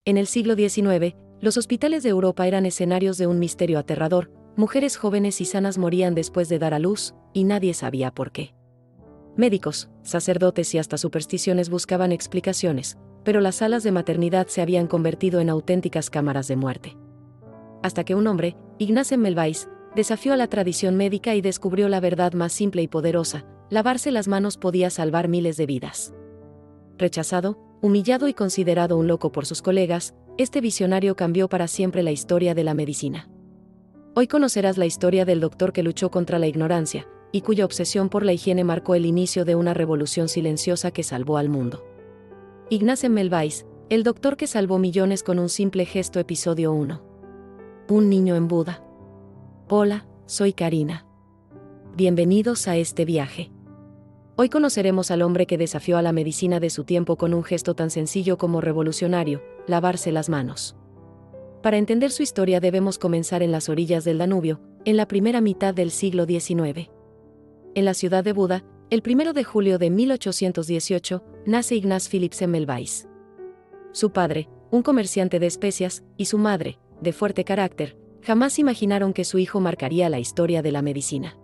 En el siglo XIX, los hospitales de Europa eran escenarios de un misterio aterrador. Mujeres jóvenes y sanas morían después de dar a luz, y nadie sabía por qué. Médicos, sacerdotes y hasta supersticiones buscaban explicaciones, pero las salas de maternidad se habían convertido en auténticas cámaras de muerte. Hasta que un hombre, Ignaz Semmelweis, desafió a la tradición médica y descubrió la verdad más simple y poderosa: lavarse las manos podía salvar miles de vidas. Rechazado, humillado y considerado un loco por sus colegas, este visionario cambió para siempre la historia de la medicina. Hoy conocerás la historia del doctor que luchó contra la ignorancia, y cuya obsesión por la higiene marcó el inicio de una revolución silenciosa que salvó al mundo. Ignaz Semmelweis, el doctor que salvó millones con un simple gesto. Episodio 1. Un niño en Buda. Hola, soy Karina. Bienvenidos a este viaje. Hoy conoceremos al hombre que desafió a la medicina de su tiempo con un gesto tan sencillo como revolucionario: lavarse las manos. Para entender su historia debemos comenzar en las orillas del Danubio, en la primera mitad del siglo XIX. En la ciudad de Buda, el 1 de julio de 1818, nace Ignaz Philipp Semmelweis. Su padre, un comerciante de especias, y su madre, de fuerte carácter, jamás imaginaron que su hijo marcaría la historia de la medicina.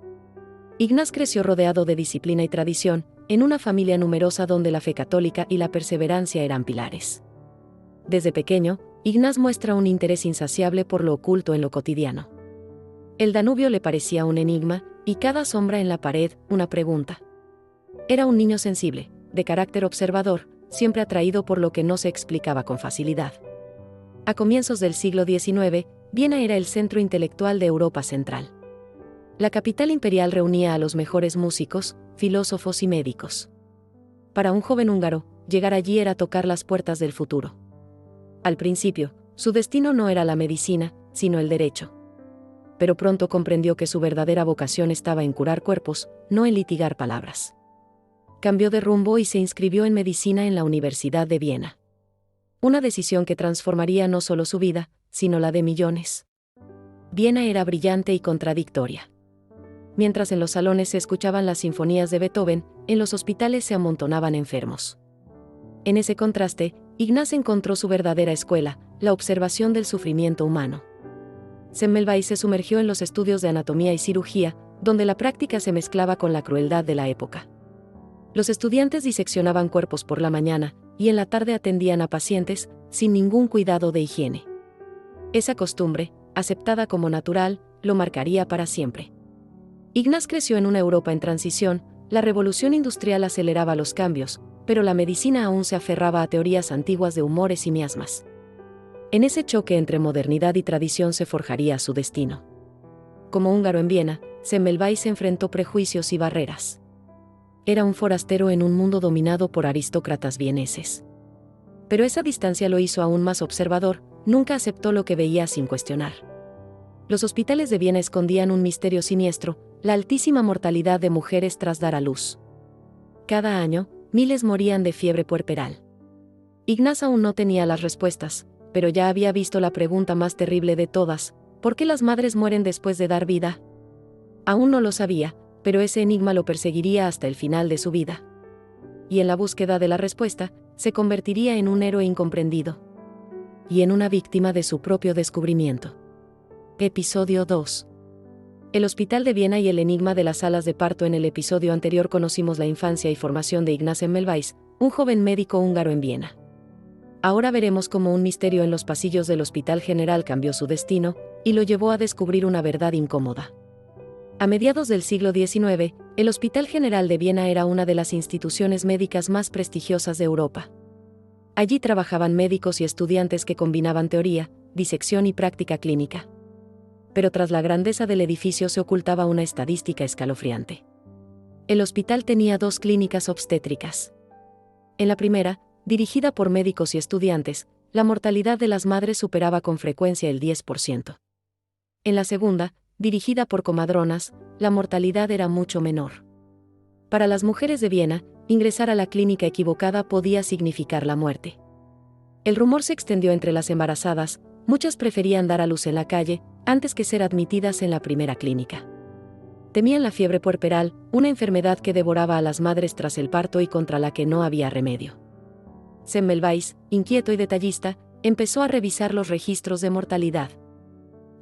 Ignaz creció rodeado de disciplina y tradición, en una familia numerosa donde la fe católica y la perseverancia eran pilares. Desde pequeño, Ignaz muestra un interés insaciable por lo oculto en lo cotidiano. El Danubio le parecía un enigma, y cada sombra en la pared, una pregunta. Era un niño sensible, de carácter observador, siempre atraído por lo que no se explicaba con facilidad. A comienzos del siglo XIX, Viena era el centro intelectual de Europa Central. La capital imperial reunía a los mejores músicos, filósofos y médicos. Para un joven húngaro, llegar allí era tocar las puertas del futuro. Al principio, su destino no era la medicina, sino el derecho. Pero pronto comprendió que su verdadera vocación estaba en curar cuerpos, no en litigar palabras. Cambió de rumbo y se inscribió en medicina en la Universidad de Viena. Una decisión que transformaría no solo su vida, sino la de millones. Viena era brillante y contradictoria. Mientras en los salones se escuchaban las sinfonías de Beethoven, en los hospitales se amontonaban enfermos. En ese contraste, Ignaz encontró su verdadera escuela, la observación del sufrimiento humano. Semmelweis se sumergió en los estudios de anatomía y cirugía, donde la práctica se mezclaba con la crueldad de la época. Los estudiantes diseccionaban cuerpos por la mañana, y en la tarde atendían a pacientes, sin ningún cuidado de higiene. Esa costumbre, aceptada como natural, lo marcaría para siempre. Ignaz creció en una Europa en transición. La revolución industrial aceleraba los cambios, pero la medicina aún se aferraba a teorías antiguas de humores y miasmas. En ese choque entre modernidad y tradición se forjaría su destino. Como húngaro en Viena, Semmelweis enfrentó prejuicios y barreras. Era un forastero en un mundo dominado por aristócratas vieneses. Pero esa distancia lo hizo aún más observador. Nunca aceptó lo que veía sin cuestionar. Los hospitales de Viena escondían un misterio siniestro: la altísima mortalidad de mujeres tras dar a luz. Cada año, miles morían de fiebre puerperal. Ignaz aún no tenía las respuestas, pero ya había visto la pregunta más terrible de todas: ¿por qué las madres mueren después de dar vida? Aún no lo sabía, pero ese enigma lo perseguiría hasta el final de su vida. Y en la búsqueda de la respuesta, se convertiría en un héroe incomprendido. Y en una víctima de su propio descubrimiento. Episodio 2. El Hospital de Viena y el enigma de las salas de parto. En el episodio anterior conocimos la infancia y formación de Ignaz Semmelweis, un joven médico húngaro en Viena. Ahora veremos cómo un misterio en los pasillos del Hospital General cambió su destino, y lo llevó a descubrir una verdad incómoda. A mediados del siglo XIX, el Hospital General de Viena era una de las instituciones médicas más prestigiosas de Europa. Allí trabajaban médicos y estudiantes que combinaban teoría, disección y práctica clínica. Pero tras la grandeza del edificio se ocultaba una estadística escalofriante. El hospital tenía 2 clínicas obstétricas. En la primera, dirigida por médicos y estudiantes, la mortalidad de las madres superaba con frecuencia el 10%. En la segunda, dirigida por comadronas, la mortalidad era mucho menor. Para las mujeres de Viena, ingresar a la clínica equivocada podía significar la muerte. El rumor se extendió entre las embarazadas. Muchas preferían dar a luz en la calle, antes que ser admitidas en la primera clínica. Temían la fiebre puerperal, una enfermedad que devoraba a las madres tras el parto y contra la que no había remedio. Semmelweis, inquieto y detallista, Empezó a revisar los registros de mortalidad.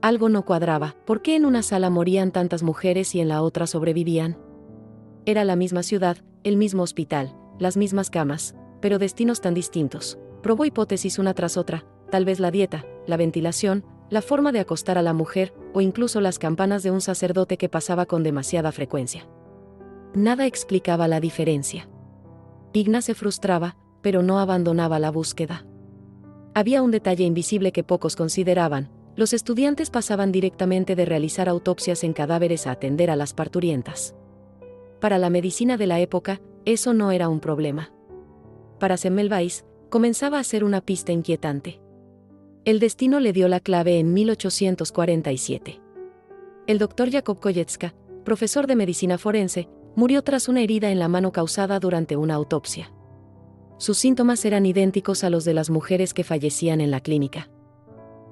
Algo no cuadraba. ¿Por qué en una sala morían tantas mujeres y en la otra sobrevivían? Era la misma ciudad, el mismo hospital, las mismas camas, pero destinos tan distintos. Probó hipótesis una tras otra, tal vez la dieta, la ventilación, la forma de acostar a la mujer, o incluso las campanas de un sacerdote que pasaba con demasiada frecuencia. Nada explicaba la diferencia. Ignaz se frustraba, pero no abandonaba la búsqueda. Había un detalle invisible que pocos consideraban: los estudiantes pasaban directamente de realizar autopsias en cadáveres a atender a las parturientas. Para la medicina de la época, eso no era un problema. Para Semmelweis, comenzaba a ser una pista inquietante. El destino le dio la clave en 1847. El doctor Jakob Kojetzka, profesor de medicina forense, murió tras una herida en la mano causada durante una autopsia. Sus síntomas eran idénticos a los de las mujeres que fallecían en la clínica.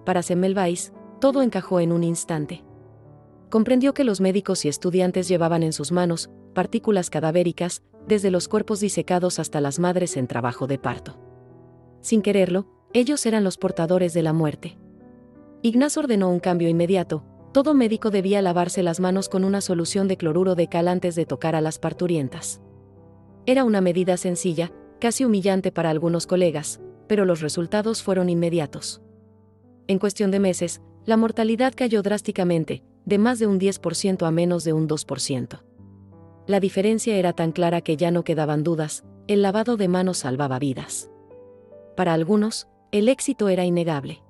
Para Semmelweis, todo encajó en un instante. Comprendió que los médicos y estudiantes llevaban en sus manos partículas cadavéricas, desde los cuerpos disecados hasta las madres en trabajo de parto. Sin quererlo, ellos eran los portadores de la muerte. Ignaz ordenó un cambio inmediato: todo médico debía lavarse las manos con una solución de cloruro de cal antes de tocar a las parturientas. Era una medida sencilla, casi humillante para algunos colegas, pero los resultados fueron inmediatos. En cuestión de meses, la mortalidad cayó drásticamente, de más de un 10% a menos de un 2%. La diferencia era tan clara que ya no quedaban dudas: el lavado de manos salvaba vidas. Para algunos, el éxito era innegable.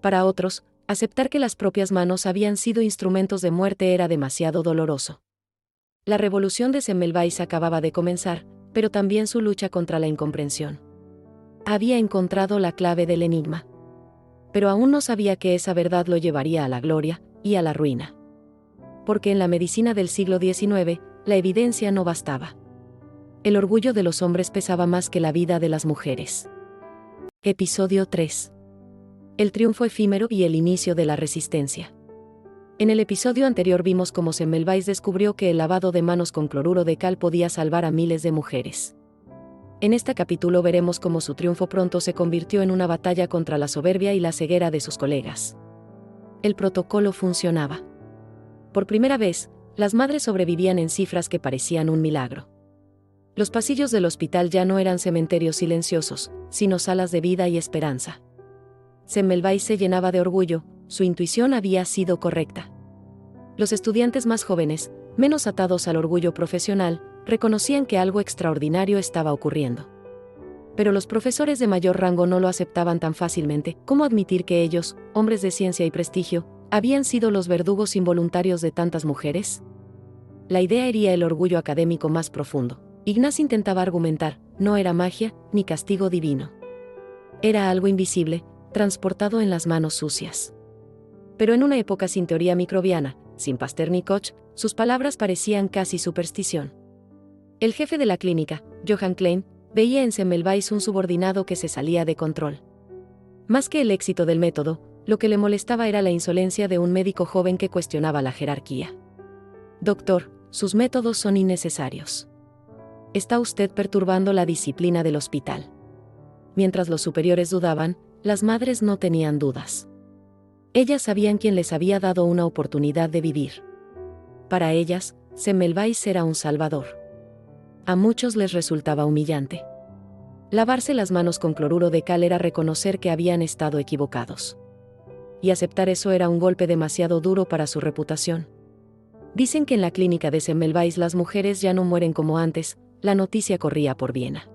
Para otros, aceptar que las propias manos habían sido instrumentos de muerte era demasiado doloroso. La revolución de Semmelweis acababa de comenzar, pero también su lucha contra la incomprensión. Había encontrado la clave del enigma. Pero aún no sabía que esa verdad lo llevaría a la gloria y a la ruina. Porque en la medicina del siglo XIX, la evidencia no bastaba. El orgullo de los hombres pesaba más que la vida de las mujeres. Episodio 3. El triunfo efímero y el inicio de la resistencia. En el episodio anterior vimos cómo Semmelweis descubrió que el lavado de manos con cloruro de cal podía salvar a miles de mujeres. En este capítulo veremos cómo su triunfo pronto se convirtió en una batalla contra la soberbia y la ceguera de sus colegas. El protocolo funcionaba. Por primera vez, las madres sobrevivían en cifras que parecían un milagro. Los pasillos del hospital ya no eran cementerios silenciosos, sino salas de vida y esperanza. Semmelweis se llenaba de orgullo: su intuición había sido correcta. Los estudiantes más jóvenes, menos atados al orgullo profesional, reconocían que algo extraordinario estaba ocurriendo. Pero los profesores de mayor rango no lo aceptaban tan fácilmente. ¿Cómo admitir que ellos, hombres de ciencia y prestigio, habían sido los verdugos involuntarios de tantas mujeres? La idea hería el orgullo académico más profundo. Ignaz intentaba argumentar: no era magia, ni castigo divino. Era algo invisible, transportado en las manos sucias. Pero en una época sin teoría microbiana, sin Pasteur ni Koch, sus palabras parecían casi superstición. El jefe de la clínica, Johann Klein, veía en Semmelweis un subordinado que se salía de control. Más que el éxito del método, lo que le molestaba era la insolencia de un médico joven que cuestionaba la jerarquía. Doctor, sus métodos son innecesarios. Está usted perturbando la disciplina del hospital. Mientras los superiores dudaban, las madres no tenían dudas. Ellas sabían quién les había dado una oportunidad de vivir. Para ellas, Semmelweis era un salvador. A muchos les resultaba humillante. Lavarse las manos con cloruro de cal era reconocer que habían estado equivocados. Y aceptar eso era un golpe demasiado duro para su reputación. Dicen que en la clínica de Semmelweis las mujeres ya no mueren como antes. La noticia corría por Viena.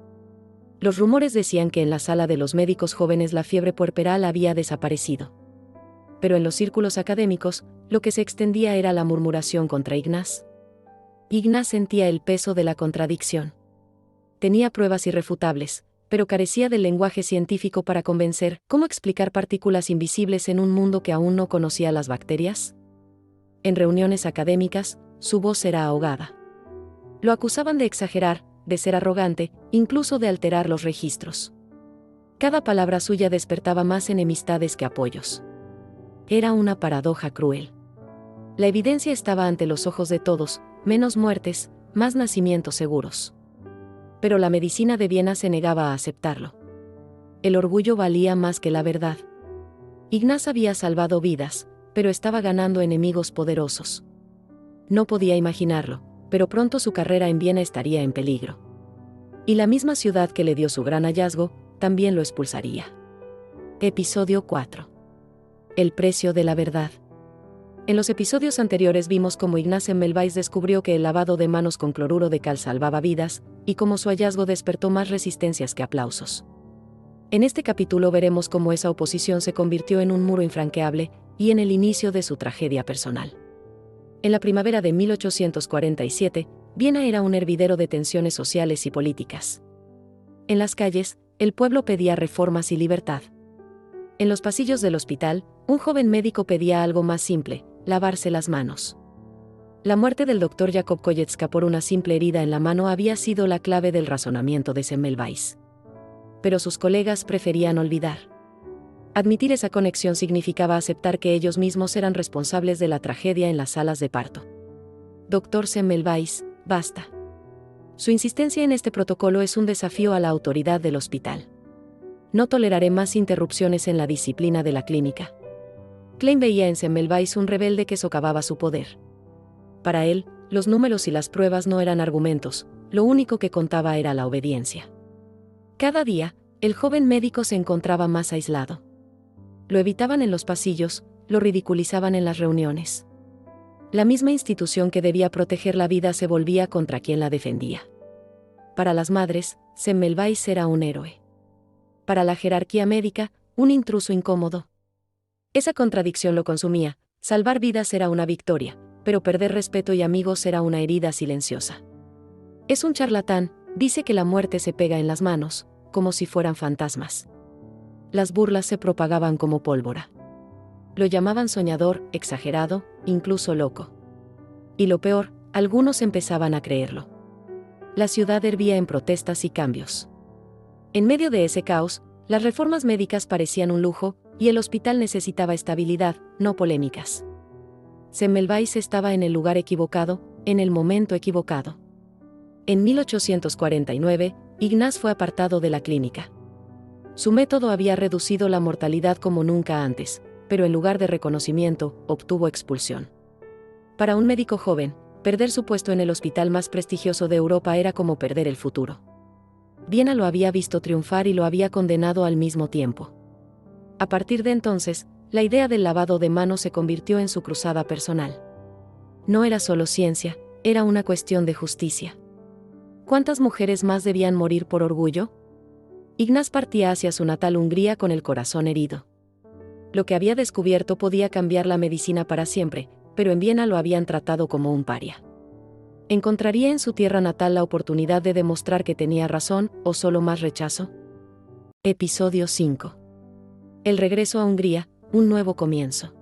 Los rumores decían que en la sala de los médicos jóvenes la fiebre puerperal había desaparecido. Pero en los círculos académicos, lo que se extendía era la murmuración contra Ignaz. Ignaz sentía el peso de la contradicción. Tenía pruebas irrefutables, pero carecía del lenguaje científico para convencer. ¿Cómo explicar partículas invisibles en un mundo que aún no conocía las bacterias? En reuniones académicas, su voz era ahogada. Lo acusaban de exagerar, de ser arrogante, incluso de alterar los registros. Cada palabra suya despertaba más enemistades que apoyos. Era una paradoja cruel. La evidencia estaba ante los ojos de todos: menos muertes, más nacimientos seguros. Pero la medicina de Viena se negaba a aceptarlo. el orgullo valía más que la verdad. Ignaz había salvado vidas, pero estaba ganando enemigos poderosos. No podía imaginarlo, pero pronto su carrera en Viena estaría en peligro. Y la misma ciudad que le dio su gran hallazgo, también lo expulsaría. Episodio 4. El precio de la verdad. En los episodios anteriores vimos cómo Ignaz Semmelweis descubrió que el lavado de manos con cloruro de cal salvaba vidas, y cómo su hallazgo despertó más resistencias que aplausos. En este capítulo veremos cómo esa oposición se convirtió en un muro infranqueable, y en el inicio de su tragedia personal. En la primavera de 1847, Viena era un hervidero de tensiones sociales y políticas. En las calles, el pueblo pedía reformas y libertad. En los pasillos del hospital, un joven médico pedía algo más simple: lavarse las manos. La muerte del doctor Jakob Kojetzka por una simple herida en la mano había sido la clave del razonamiento de Semmelweis. Pero sus colegas preferían olvidar. Admitir esa conexión significaba aceptar que ellos mismos eran responsables de la tragedia en las salas de parto. Doctor Semmelweis, basta. Su insistencia en este protocolo es un desafío a la autoridad del hospital. No toleraré más interrupciones en la disciplina de la clínica. Klein veía en Semmelweis un rebelde que socavaba su poder. Para él, los números y las pruebas no eran argumentos, lo único que contaba era la obediencia. Cada día, el joven médico se encontraba más aislado. Lo evitaban en los pasillos, lo ridiculizaban en las reuniones. La misma institución que debía proteger la vida se volvía contra quien la defendía. Para las madres, Semmelweis era un héroe. Para la jerarquía médica, un intruso incómodo. Esa contradicción lo consumía: salvar vidas era una victoria, pero perder respeto y amigos era una herida silenciosa. Es un charlatán, dice que la muerte se pega en las manos, como si fueran fantasmas. Las burlas se propagaban como pólvora. Lo llamaban soñador, exagerado, incluso loco. Y lo peor, algunos empezaban a creerlo. La ciudad hervía en protestas y cambios. En medio de ese caos, las reformas médicas parecían un lujo, y el hospital necesitaba estabilidad, no polémicas. Semmelweis estaba en el lugar equivocado, en el momento equivocado. En 1849, Ignaz fue apartado de la clínica. Su método había reducido la mortalidad como nunca antes, pero en lugar de reconocimiento, obtuvo expulsión. Para un médico joven, perder su puesto en el hospital más prestigioso de Europa era como perder el futuro. Viena lo había visto triunfar y lo había condenado al mismo tiempo. A partir de entonces, la idea del lavado de manos se convirtió en su cruzada personal. No era solo ciencia, era una cuestión de justicia. ¿Cuántas mujeres más debían morir por orgullo? Ignaz partía hacia su natal Hungría con el corazón herido. Lo que había descubierto podía cambiar la medicina para siempre, pero en Viena lo habían tratado como un paria. ¿Encontraría en su tierra natal la oportunidad de demostrar que tenía razón, o solo más rechazo? Episodio 5. El regreso a Hungría, un nuevo comienzo.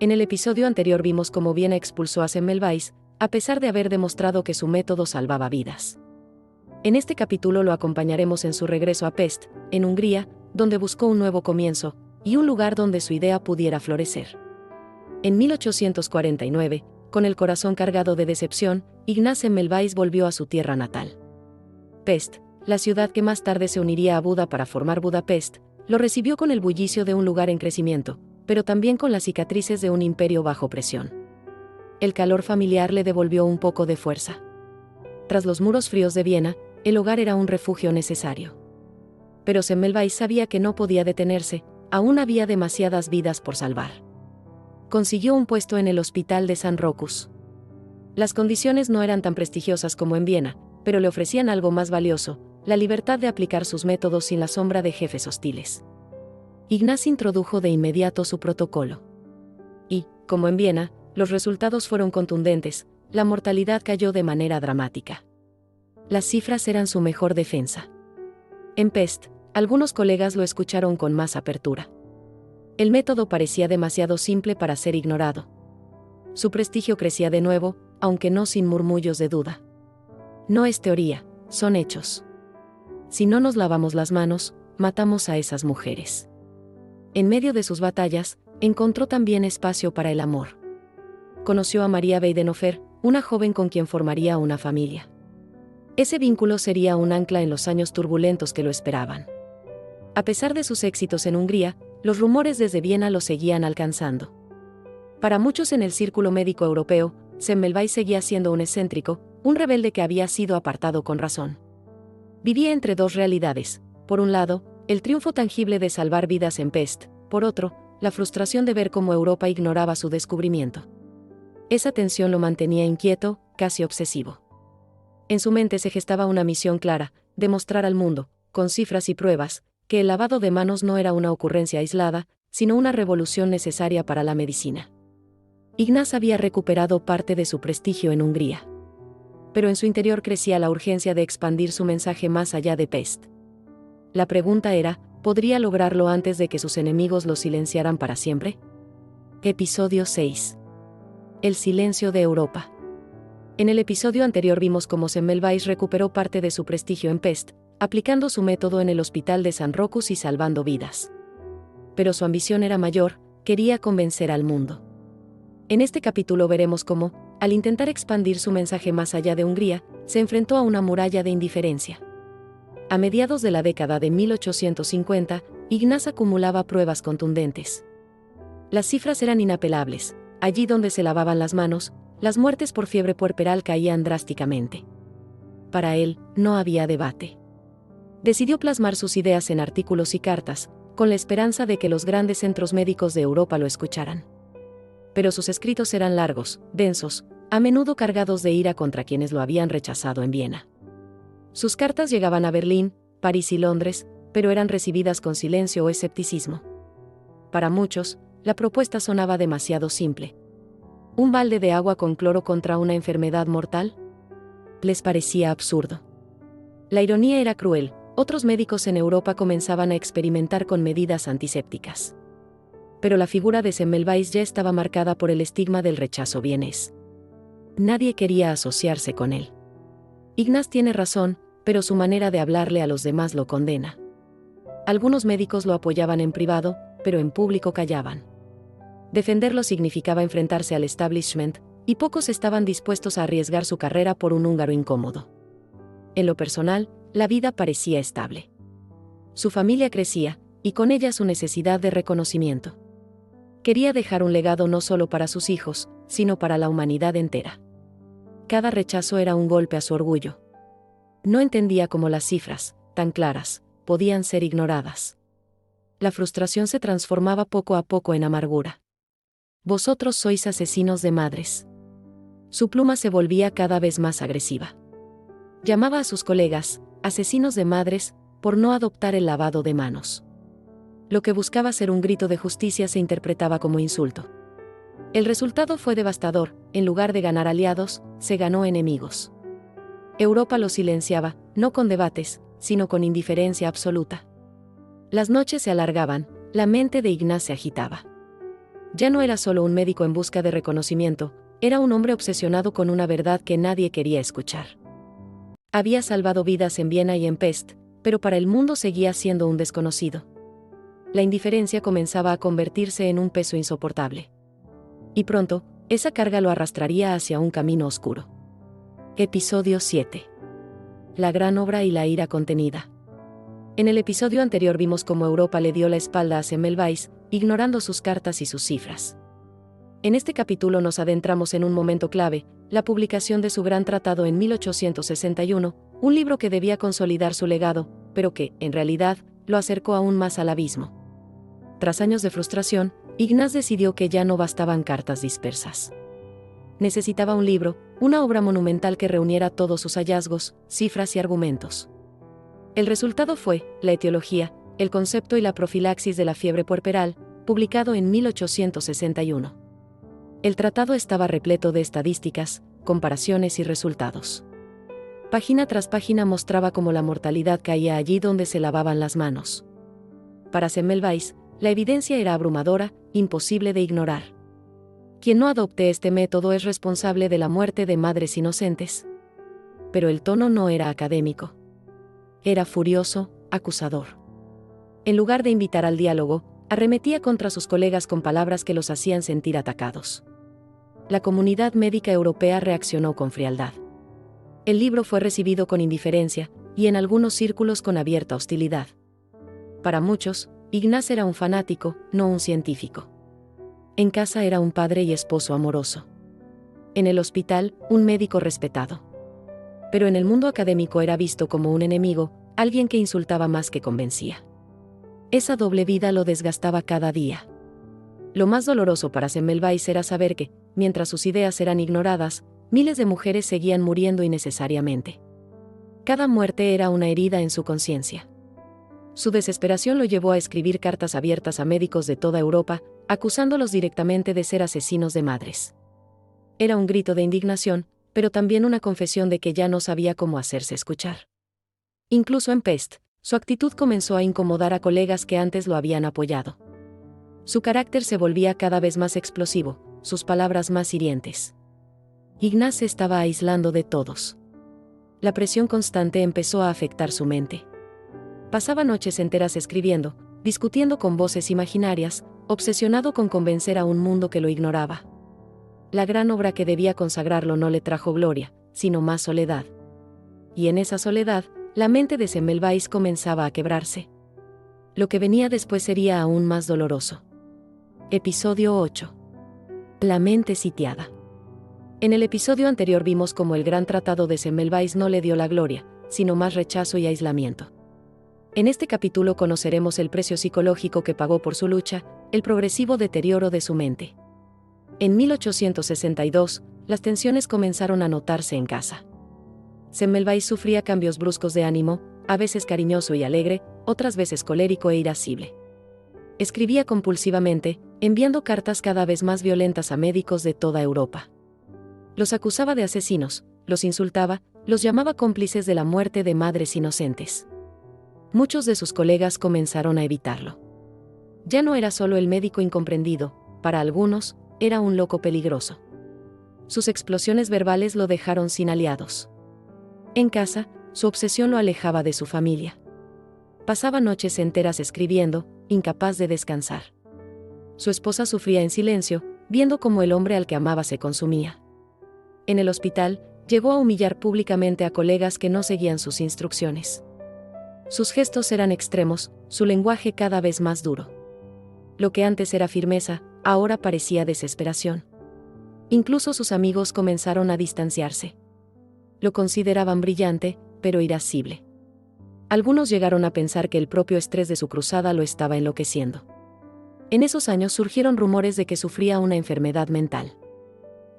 En el episodio anterior vimos cómo Viena expulsó a Semmelweis, a pesar de haber demostrado que su método salvaba vidas. En este capítulo lo acompañaremos en su regreso a Pest, en Hungría, donde buscó un nuevo comienzo, y un lugar donde su idea pudiera florecer. En 1849, con el corazón cargado de decepción, Ignaz Semmelweis volvió a su tierra natal. Pest, la ciudad que más tarde se uniría a Buda para formar Budapest, lo recibió con el bullicio de un lugar en crecimiento, pero también con las cicatrices de un imperio bajo presión. El calor familiar le devolvió un poco de fuerza. Tras los muros fríos de Viena, el hogar era un refugio necesario. Pero Semmelweis sabía que no podía detenerse, aún había demasiadas vidas por salvar. Consiguió un puesto en el hospital de San Rochus. Las condiciones no eran tan prestigiosas como en Viena, pero le ofrecían algo más valioso: la libertad de aplicar sus métodos sin la sombra de jefes hostiles. Ignaz introdujo de inmediato su protocolo. Y, como en Viena, los resultados fueron contundentes: la mortalidad cayó de manera dramática. Las cifras eran su mejor defensa. En Pest, algunos colegas lo escucharon con más apertura. El método parecía demasiado simple para ser ignorado. Su prestigio crecía de nuevo, aunque no sin murmullos de duda. No es teoría, son hechos. Si no nos lavamos las manos, matamos a esas mujeres. En medio de sus batallas, encontró también espacio para el amor. Conoció a María Weidenhofer, una joven con quien formaría una familia. Ese vínculo sería un ancla en los años turbulentos que lo esperaban. A pesar de sus éxitos en Hungría, los rumores desde Viena lo seguían alcanzando. Para muchos en el círculo médico europeo, Semmelweis seguía siendo un excéntrico, un rebelde que había sido apartado con razón. Vivía entre dos realidades: por un lado, el triunfo tangible de salvar vidas en Pest, por otro, la frustración de ver cómo Europa ignoraba su descubrimiento. Esa tensión lo mantenía inquieto, casi obsesivo. En su mente se gestaba una misión clara: demostrar al mundo, con cifras y pruebas, que el lavado de manos no era una ocurrencia aislada, sino una revolución necesaria para la medicina. Ignaz había recuperado parte de su prestigio en Hungría. Pero en su interior crecía la urgencia de expandir su mensaje más allá de Pest. La pregunta era, ¿podría lograrlo antes de que sus enemigos lo silenciaran para siempre? Episodio 6. El silencio de Europa. En el episodio anterior vimos cómo Semmelweis recuperó parte de su prestigio en Pest, aplicando su método en el hospital de San Rocus y salvando vidas. Pero su ambición era mayor: quería convencer al mundo. En este capítulo veremos cómo, al intentar expandir su mensaje más allá de Hungría, se enfrentó a una muralla de indiferencia. A mediados de la década de 1850, Ignaz acumulaba pruebas contundentes. Las cifras eran inapelables: allí donde se lavaban las manos, las muertes por fiebre puerperal caían drásticamente. Para él, no había debate. Decidió plasmar sus ideas en artículos y cartas, con la esperanza de que los grandes centros médicos de Europa lo escucharan. Pero sus escritos eran largos, densos, a menudo cargados de ira contra quienes lo habían rechazado en Viena. Sus cartas llegaban a Berlín, París y Londres, pero eran recibidas con silencio o escepticismo. Para muchos, la propuesta sonaba demasiado simple. ¿Un balde de agua con cloro contra una enfermedad mortal? Les parecía absurdo. La ironía era cruel: otros médicos en Europa comenzaban a experimentar con medidas antisépticas. Pero la figura de Semmelweis ya estaba marcada por el estigma del rechazo vienés. Nadie quería asociarse con él. Ignaz tiene razón, pero su manera de hablarle a los demás lo condena. Algunos médicos lo apoyaban en privado, pero en público callaban. Defenderlo significaba enfrentarse al establishment, y pocos estaban dispuestos a arriesgar su carrera por un húngaro incómodo. En lo personal, la vida parecía estable. Su familia crecía, y con ella su necesidad de reconocimiento. Quería dejar un legado no solo para sus hijos, sino para la humanidad entera. Cada rechazo era un golpe a su orgullo. No entendía cómo las cifras, tan claras, podían ser ignoradas. La frustración se transformaba poco a poco en amargura. Vosotros sois asesinos de madres. Su pluma se volvía cada vez más agresiva. Llamaba a sus colegas asesinos de madres por no adoptar el lavado de manos. Lo que buscaba ser un grito de justicia se interpretaba como insulto. El resultado fue devastador: en lugar de ganar aliados, se ganó enemigos. Europa lo silenciaba, no con debates, sino con indiferencia absoluta. Las noches se alargaban, la mente de Ignaz se agitaba. Ya no era solo un médico en busca de reconocimiento, era un hombre obsesionado con una verdad que nadie quería escuchar. Había salvado vidas en Viena y en Pest, pero para el mundo seguía siendo un desconocido. La indiferencia comenzaba a convertirse en un peso insoportable. Y pronto, esa carga lo arrastraría hacia un camino oscuro. Episodio 7. La gran obra y la ira contenida. En el episodio anterior vimos cómo Europa le dio la espalda a Semmelweis, ignorando sus cartas y sus cifras. En este capítulo nos adentramos en un momento clave: la publicación de su gran tratado en 1861, un libro que debía consolidar su legado, pero que, en realidad, lo acercó aún más al abismo. Tras años de frustración, Ignaz decidió que ya no bastaban cartas dispersas. Necesitaba un libro, una obra monumental que reuniera todos sus hallazgos, cifras y argumentos. El resultado fue La etiología, el concepto y la profilaxis de la fiebre puerperal, publicado en 1861. El tratado estaba repleto de estadísticas, comparaciones y resultados. Página tras página mostraba cómo la mortalidad caía allí donde se lavaban las manos. Para Semmelweis, la evidencia era abrumadora, imposible de ignorar. Quien no adopte este método es responsable de la muerte de madres inocentes. Pero el tono no era académico. Era furioso, acusador. En lugar de invitar al diálogo, arremetía contra sus colegas con palabras que los hacían sentir atacados. La comunidad médica europea reaccionó con frialdad. El libro fue recibido con indiferencia, y en algunos círculos con abierta hostilidad. Para muchos, Ignaz era un fanático, no un científico. En casa era un padre y esposo amoroso. En el hospital, un médico respetado. Pero en el mundo académico era visto como un enemigo, alguien que insultaba más que convencía. Esa doble vida lo desgastaba cada día. Lo más doloroso para Semmelweis era saber que, mientras sus ideas eran ignoradas, miles de mujeres seguían muriendo innecesariamente. Cada muerte era una herida en su conciencia. Su desesperación lo llevó a escribir cartas abiertas a médicos de toda Europa, acusándolos directamente de ser asesinos de madres. Era un grito de indignación, pero también una confesión de que ya no sabía cómo hacerse escuchar. Incluso en Pest, su actitud comenzó a incomodar a colegas que antes lo habían apoyado. Su carácter se volvía cada vez más explosivo, sus palabras más hirientes. Ignaz se estaba aislando de todos. La presión constante empezó a afectar su mente. Pasaba noches enteras escribiendo, discutiendo con voces imaginarias, obsesionado con convencer a un mundo que lo ignoraba. La gran obra que debía consagrarlo no le trajo gloria, sino más soledad. Y en esa soledad, la mente de Semmelweis comenzaba a quebrarse. Lo que venía después sería aún más doloroso. Episodio 8. La mente sitiada. En el episodio anterior vimos cómo el gran tratado de Semmelweis no le dio la gloria, sino más rechazo y aislamiento. En este capítulo conoceremos el precio psicológico que pagó por su lucha, el progresivo deterioro de su mente. En 1862, las tensiones comenzaron a notarse en casa. Semmelweis sufría cambios bruscos de ánimo, a veces cariñoso y alegre, otras veces colérico e irascible. Escribía compulsivamente, enviando cartas cada vez más violentas a médicos de toda Europa. Los acusaba de asesinos, los insultaba, los llamaba cómplices de la muerte de madres inocentes. Muchos de sus colegas comenzaron a evitarlo. Ya no era solo el médico incomprendido, para algunos, era un loco peligroso. Sus explosiones verbales lo dejaron sin aliados. En casa, su obsesión lo alejaba de su familia. Pasaba noches enteras escribiendo, incapaz de descansar. Su esposa sufría en silencio, viendo cómo el hombre al que amaba se consumía. En el hospital, llegó a humillar públicamente a colegas que no seguían sus instrucciones. Sus gestos eran extremos, su lenguaje cada vez más duro. Lo que antes era firmeza, ahora parecía desesperación. Incluso sus amigos comenzaron a distanciarse. Lo consideraban brillante, pero irascible. Algunos llegaron a pensar que el propio estrés de su cruzada lo estaba enloqueciendo. En esos años surgieron rumores de que sufría una enfermedad mental.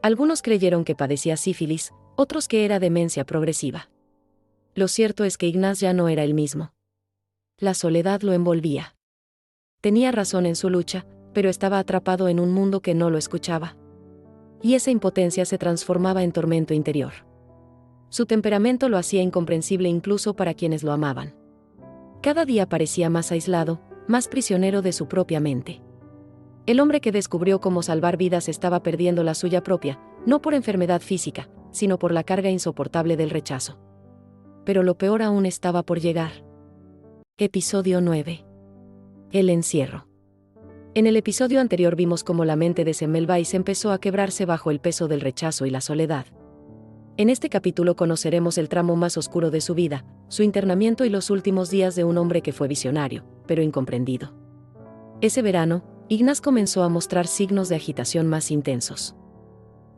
Algunos creyeron que padecía sífilis, otros que era demencia progresiva. Lo cierto es que Ignaz ya no era el mismo. La soledad lo envolvía. Tenía razón en su lucha, pero estaba atrapado en un mundo que no lo escuchaba. Y esa impotencia se transformaba en tormento interior. Su temperamento lo hacía incomprensible incluso para quienes lo amaban. Cada día parecía más aislado, más prisionero de su propia mente. El hombre que descubrió cómo salvar vidas estaba perdiendo la suya propia, no por enfermedad física, sino por la carga insoportable del rechazo. Pero lo peor aún estaba por llegar. Episodio 9. El encierro. En el episodio anterior vimos cómo la mente de Semmelweis empezó a quebrarse bajo el peso del rechazo y la soledad. En este capítulo conoceremos el tramo más oscuro de su vida, su internamiento y los últimos días de un hombre que fue visionario, pero incomprendido. Ese verano, Ignaz comenzó a mostrar signos de agitación más intensos.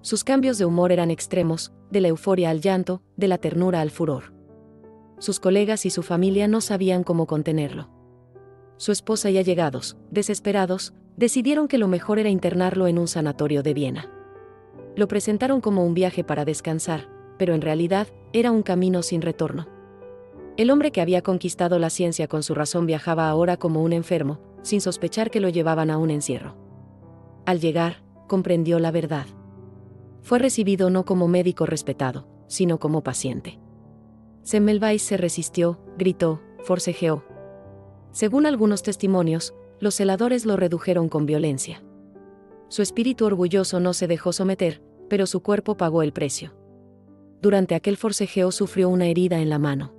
Sus cambios de humor eran extremos, de la euforia al llanto, de la ternura al furor. Sus colegas y su familia no sabían cómo contenerlo. Su esposa y allegados, desesperados, decidieron que lo mejor era internarlo en un sanatorio de Viena. Lo presentaron como un viaje para descansar, pero en realidad, era un camino sin retorno. El hombre que había conquistado la ciencia con su razón viajaba ahora como un enfermo, sin sospechar que lo llevaban a un encierro. Al llegar, comprendió la verdad. Fue recibido no como médico respetado, sino como paciente. Semmelweis se resistió, gritó, forcejeó. Según algunos testimonios, los celadores lo redujeron con violencia. Su espíritu orgulloso no se dejó someter, pero su cuerpo pagó el precio. Durante aquel forcejeo sufrió una herida en la mano.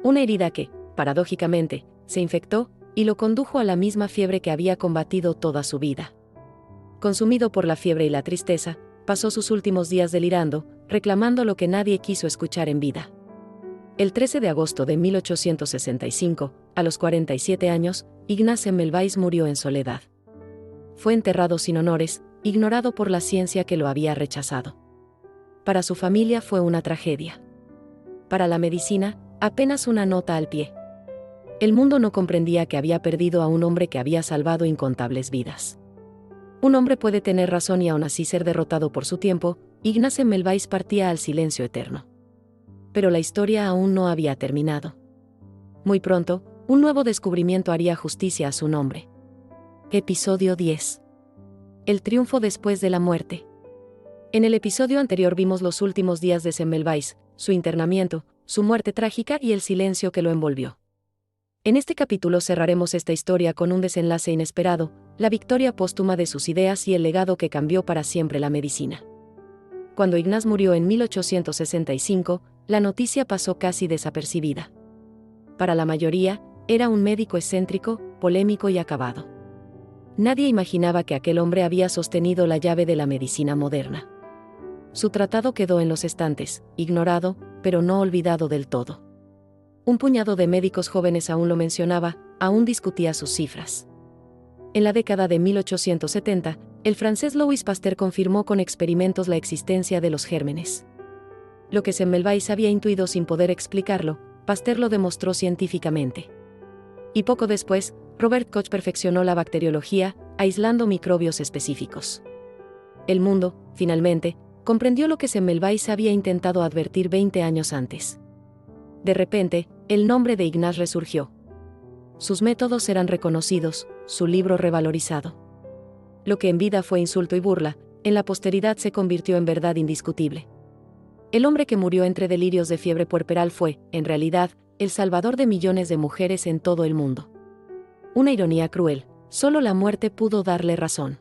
Una herida que, paradójicamente, se infectó y lo condujo a la misma fiebre que había combatido toda su vida. Consumido por la fiebre y la tristeza, pasó sus últimos días delirando, reclamando lo que nadie quiso escuchar en vida. El 13 de agosto de 1865, a los 47 años, Ignaz Semmelweis murió en soledad. Fue enterrado sin honores, ignorado por la ciencia que lo había rechazado. Para su familia fue una tragedia. Para la medicina, apenas una nota al pie. El mundo no comprendía que había perdido a un hombre que había salvado incontables vidas. Un hombre puede tener razón y aún así ser derrotado por su tiempo. Ignaz Semmelweis partía al silencio eterno. Pero la historia aún no había terminado. Muy pronto, un nuevo descubrimiento haría justicia a su nombre. Episodio 10. El triunfo después de la muerte. En el episodio anterior vimos los últimos días de Semmelweis, su internamiento, su muerte trágica y el silencio que lo envolvió. En este capítulo cerraremos esta historia con un desenlace inesperado, la victoria póstuma de sus ideas y el legado que cambió para siempre la medicina. Cuando Ignaz murió en 1865, la noticia pasó casi desapercibida. Para la mayoría, era un médico excéntrico, polémico y acabado. Nadie imaginaba que aquel hombre había sostenido la llave de la medicina moderna. Su tratado quedó en los estantes, ignorado, pero no olvidado del todo. Un puñado de médicos jóvenes aún lo mencionaba, aún discutía sus cifras. En la década de 1870, el francés Louis Pasteur confirmó con experimentos la existencia de los gérmenes. Lo que Semmelweis había intuido sin poder explicarlo, Pasteur lo demostró científicamente. Y poco después, Robert Koch perfeccionó la bacteriología, aislando microbios específicos. El mundo, finalmente, comprendió lo que Semmelweis había intentado advertir 20 años antes. De repente, el nombre de Ignaz resurgió. Sus métodos eran reconocidos, su libro revalorizado. Lo que en vida fue insulto y burla, en la posteridad se convirtió en verdad indiscutible. El hombre que murió entre delirios de fiebre puerperal fue, en realidad, el salvador de millones de mujeres en todo el mundo. Una ironía cruel, solo la muerte pudo darle razón.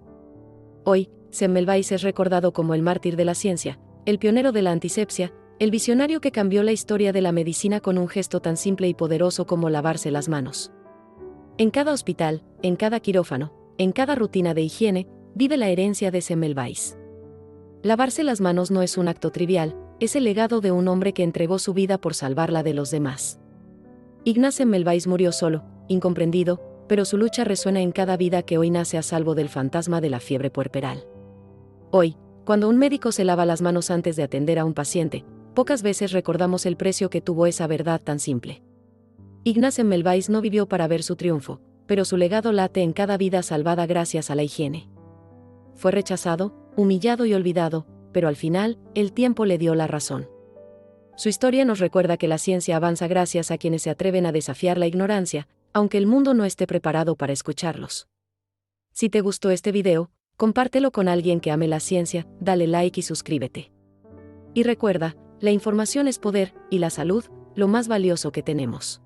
Hoy, Semmelweis es recordado como el mártir de la ciencia, el pionero de la antisepsia, el visionario que cambió la historia de la medicina con un gesto tan simple y poderoso como lavarse las manos. En cada hospital, en cada quirófano, en cada rutina de higiene, vive la herencia de Semmelweis. Lavarse las manos no es un acto trivial, es el legado de un hombre que entregó su vida por salvarla de los demás. Ignaz Semmelweis murió solo, incomprendido, pero su lucha resuena en cada vida que hoy nace a salvo del fantasma de la fiebre puerperal. Hoy, cuando un médico se lava las manos antes de atender a un paciente, pocas veces recordamos el precio que tuvo esa verdad tan simple. Ignaz Semmelweis no vivió para ver su triunfo, pero su legado late en cada vida salvada gracias a la higiene. Fue rechazado, humillado y olvidado, pero al final, el tiempo le dio la razón. Su historia nos recuerda que la ciencia avanza gracias a quienes se atreven a desafiar la ignorancia, aunque el mundo no esté preparado para escucharlos. Si te gustó este video, compártelo con alguien que ame la ciencia, dale like y suscríbete. Y recuerda, la información es poder, y la salud, lo más valioso que tenemos.